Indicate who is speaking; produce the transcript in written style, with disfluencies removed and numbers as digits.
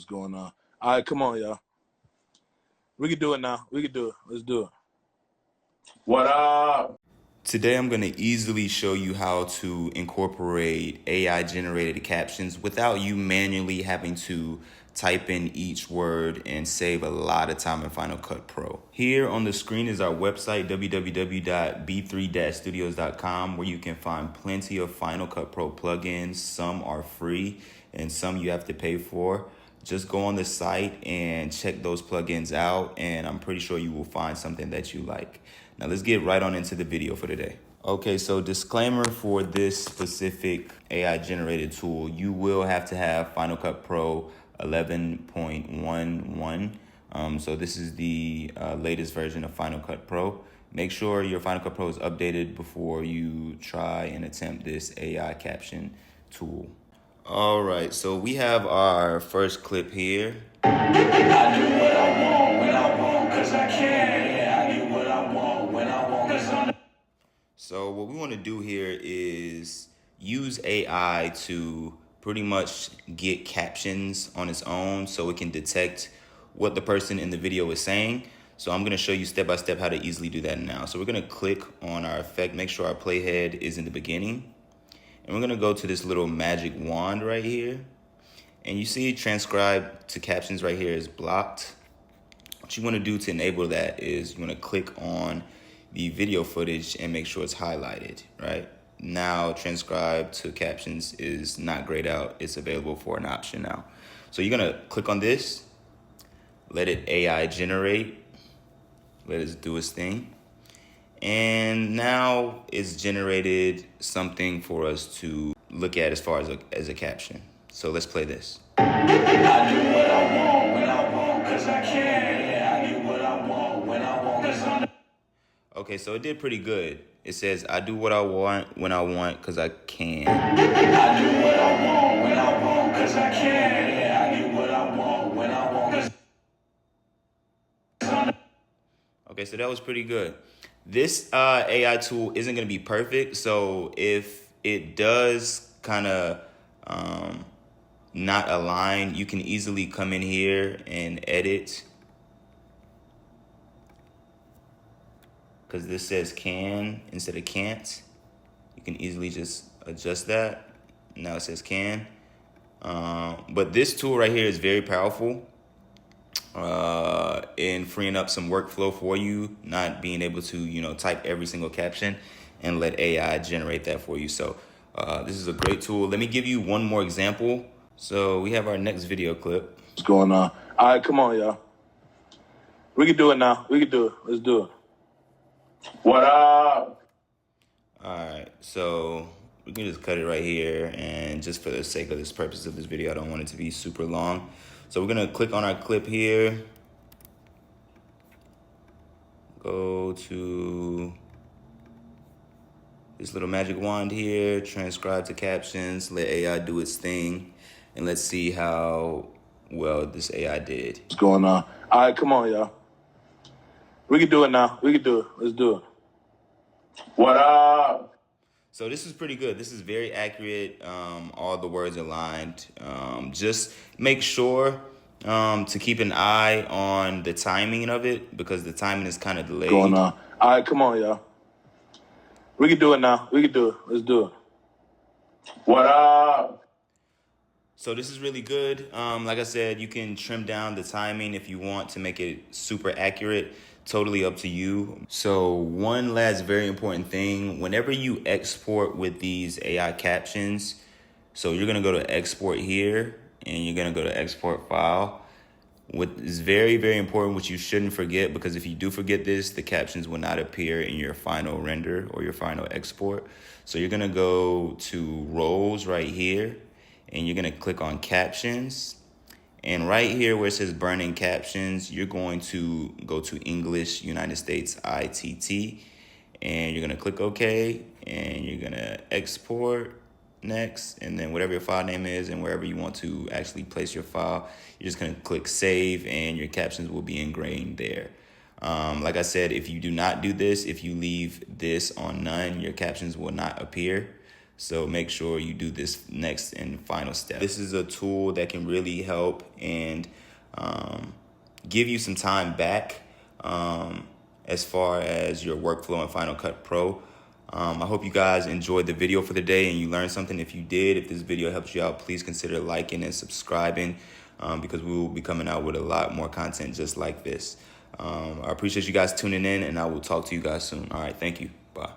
Speaker 1: What's going on? All right, come on, y'all. We can do it now. We can do it. Let's do it.
Speaker 2: What up?
Speaker 3: Today I'm going to easily show you how to incorporate AI generated captions without you manually having to type in each word and save a lot of time in Final Cut Pro. Here on the screen is our website, www.b3-studios.com, where you can find plenty of Final Cut Pro plugins. Some are free and some you have to pay for. Just go on the site and check those plugins out, and I'm pretty sure you will find something that you like. Now let's get right on into the video for today. Okay, so disclaimer for this specific AI generated tool, you will have to have Final Cut Pro 11.11. So this is the latest version of Final Cut Pro. Make sure your Final Cut Pro is updated before you try and attempt this AI caption tool. All right, so we have our first clip here.
Speaker 4: I do what I want when I want, cause I can. Yeah, I do what I want when I want, cause I'm...
Speaker 3: So what we want to do here is use AI to pretty much get captions on its own so it can detect what the person in the video is saying. So I'm going to show you step by step how to easily do that now. So we're going to click on our effect, make sure our playhead is in the beginning. And we're going to go to this little magic wand right here. And you see transcribe to captions right here is blocked. What you want to do to enable that is you want to click on the video footage and make sure it's highlighted, right? Now transcribe to captions is not grayed out. It's available for an option now. So you're going to click on this, let it AI generate, let it do its thing. And now it's generated something for us to look at as far as a caption. So let's play this.
Speaker 4: I do what I want when I want, cause I can. Yeah, I do what I want when I want, cause I'm...
Speaker 3: Okay, so it did pretty good. It says, I do what I want when I want cause I can.
Speaker 4: I do what I want when I want, cause I can. Yeah, I do what I want when I want, cause I'm...
Speaker 3: Okay, so that was pretty good. This AI tool isn't going to be perfect, so if it does kind of not align, you can easily come in here and edit, because this says can instead of can't. You can easily just adjust that. Now it says can. But this tool right here is very powerful in freeing up some workflow for you, not being able to, type every single caption and let AI generate that for you. So this is a great tool. Let me give you one more example. So we have our next video clip.
Speaker 1: What's going on? All right, come on, y'all. We can do it now. We can do it. Let's do it.
Speaker 2: What up?
Speaker 3: All right, so we can just cut it right here, and just for the sake of this purpose of this video, I don't want it to be super long. So we're gonna click on our clip here, go to this little magic wand here, transcribe to captions, let AI do its thing, and let's see how well this AI did.
Speaker 1: What's going on? All right, come on, y'all. We can do it now. We can do it. Let's do it.
Speaker 2: What up?
Speaker 3: So this is pretty good. This is very accurate. All the words aligned. Just make sure to keep an eye on the timing of it, because the timing is kind of delayed.
Speaker 1: What's going on? All right, come on, y'all. We can do it now. We can do it. Let's do it.
Speaker 2: What up?
Speaker 3: So this is really good. Like I said, you can trim down the timing if you want to make it super accurate. Totally up to you. So one last very important thing, whenever you export with these AI captions, so you're gonna go to export here and you're gonna go to export file. What is very, very important, which you shouldn't forget, because if you do forget this, the captions will not appear in your final render or your final export. So you're gonna go to roles right here and you're gonna click on captions. And right here where it says burning captions, you're going to go to English United States ITT, and you're gonna click OK, and you're gonna export next, and then whatever your file name is and wherever you want to actually place your file, you're just gonna click save, and your captions will be ingrained there. Like I said, if you do not do this, if you leave this on none, your captions will not appear. So make sure you do this next and final step. This is a tool that can really help and give you some time back as far as your workflow in Final Cut Pro. I hope you guys enjoyed the video for the day and you learned something. If you did, if this video helps you out, please consider liking and subscribing because we will be coming out with a lot more content just like this. I appreciate you guys tuning in, and I will talk to you guys soon. All right, thank you. Bye.